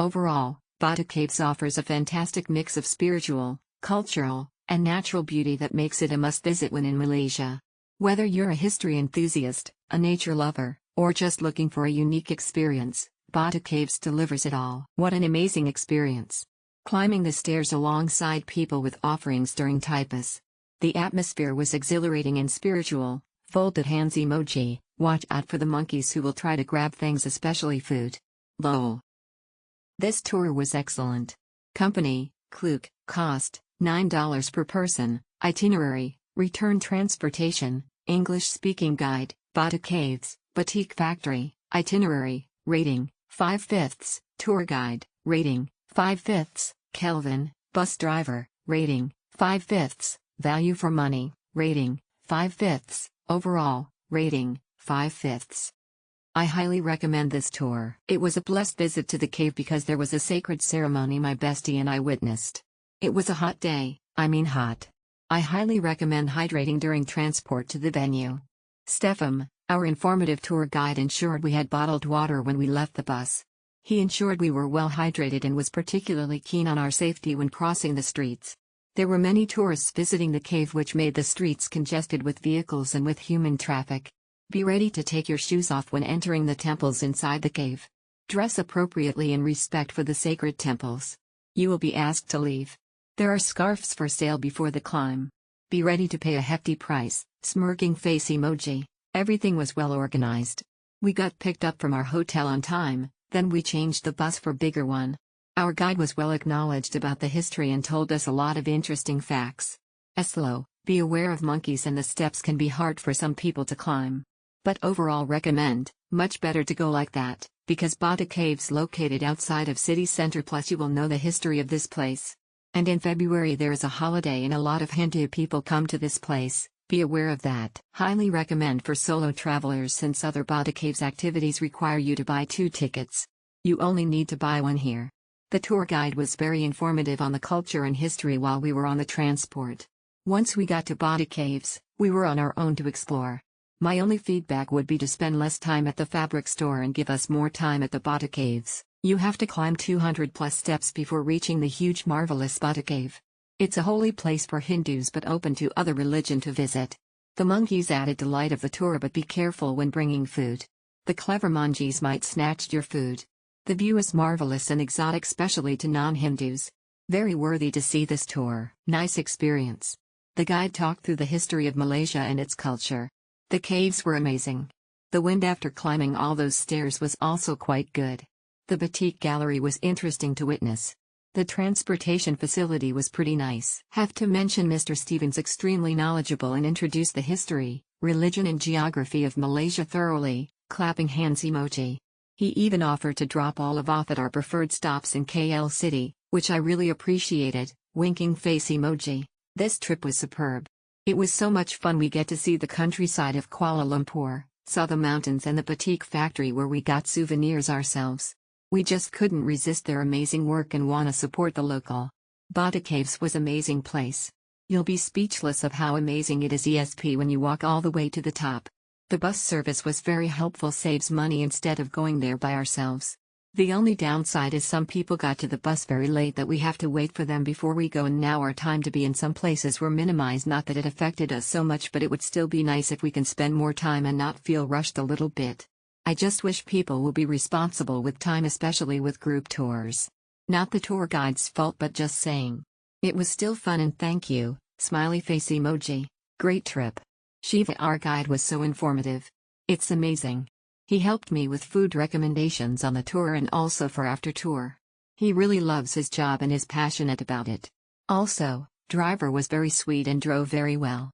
Overall, Batu Caves offers a fantastic mix of spiritual, cultural, and natural beauty that makes it a must-visit when in Malaysia. Whether you're a history enthusiast, a nature lover, or just looking for a unique experience, Batu Caves delivers it all. What an amazing experience! Climbing the stairs alongside people with offerings during tapas. The atmosphere was exhilarating and spiritual. Folded hands emoji. Watch out for the monkeys who will try to grab things, especially food. Lol. This tour was excellent. Company, Klook, cost, $9 per person, itinerary, return transportation, English-speaking guide, Batu Caves, Batik Factory, itinerary, rating, 5/5, tour guide, rating, 5/5, Kelvin, bus driver, rating, 5/5, value for money, rating, 5/5, overall, rating, 5/5. I highly recommend this tour. It was a blessed visit to the cave because there was a sacred ceremony my bestie and I witnessed. It was a hot day, I mean hot. I highly recommend hydrating during transport to the venue. Stefan, our informative tour guide, ensured we had bottled water when we left the bus. He ensured we were well hydrated and was particularly keen on our safety when crossing the streets. There were many tourists visiting the cave, which made the streets congested with vehicles and with human traffic. Be ready to take your shoes off when entering the temples inside the cave. Dress appropriately in respect for the sacred temples. You will be asked to leave. There are scarves for sale before the climb. Be ready to pay a hefty price, smirking face emoji. Everything was well organized. We got picked up from our hotel on time, then we changed the bus for bigger one. Our guide was well acknowledged about the history and told us a lot of interesting facts. Slow, be aware of monkeys and the steps can be hard for some people to climb. But overall recommend, much better to go like that, because Batu Caves located outside of city center, plus you will know the history of this place. And in February there is a holiday and a lot of Hindu people come to this place, be aware of that. Highly recommend for solo travelers since other Batu Caves activities require you to buy 2 tickets. You only need to buy 1 here. The tour guide was very informative on the culture and history while we were on the transport. Once we got to Batu Caves, we were on our own to explore. My only feedback would be to spend less time at the fabric store and give us more time at the Batu Caves. You have to climb 200+ steps before reaching the huge marvelous Batu Cave. It's a holy place for Hindus but open to other religion to visit. The monkeys added delight of the tour, but be careful when bringing food. The clever monkeys might snatch your food. The view is marvelous and exotic, especially to non-Hindus. Very worthy to see this tour. Nice experience. The guide talked through the history of Malaysia and its culture. The caves were amazing. The wind after climbing all those stairs was also quite good. The Batik Gallery was interesting to witness. The transportation facility was pretty nice. Have to mention Mr. Stevens, extremely knowledgeable and introduced the history, religion and geography of Malaysia thoroughly, clapping hands emoji. He even offered to drop all of off at our preferred stops in KL City, which I really appreciated, winking face emoji. This trip was superb. It was so much fun. We get to see the countryside of Kuala Lumpur, saw the mountains and the Batik factory where we got souvenirs ourselves. We just couldn't resist their amazing work and wanna support the local. Batu Caves was amazing place. You'll be speechless of how amazing it is ESP when you walk all the way to the top. The bus service was very helpful, saves money instead of going there by ourselves. The only downside is some people got to the bus very late that we have to wait for them before we go, and now our time to be in some places were minimized. Not that it affected us so much, but it would still be nice if we can spend more time and not feel rushed a little bit. I just wish people will be responsible with time, especially with group tours. Not the tour guide's fault, but just saying. It was still fun and thank you, smiley face emoji. Great trip. Shiva, our guide, was so informative. It's amazing. He helped me with food recommendations on the tour and also for after tour. He really loves his job and is passionate about it. Also, driver was very sweet and drove very well.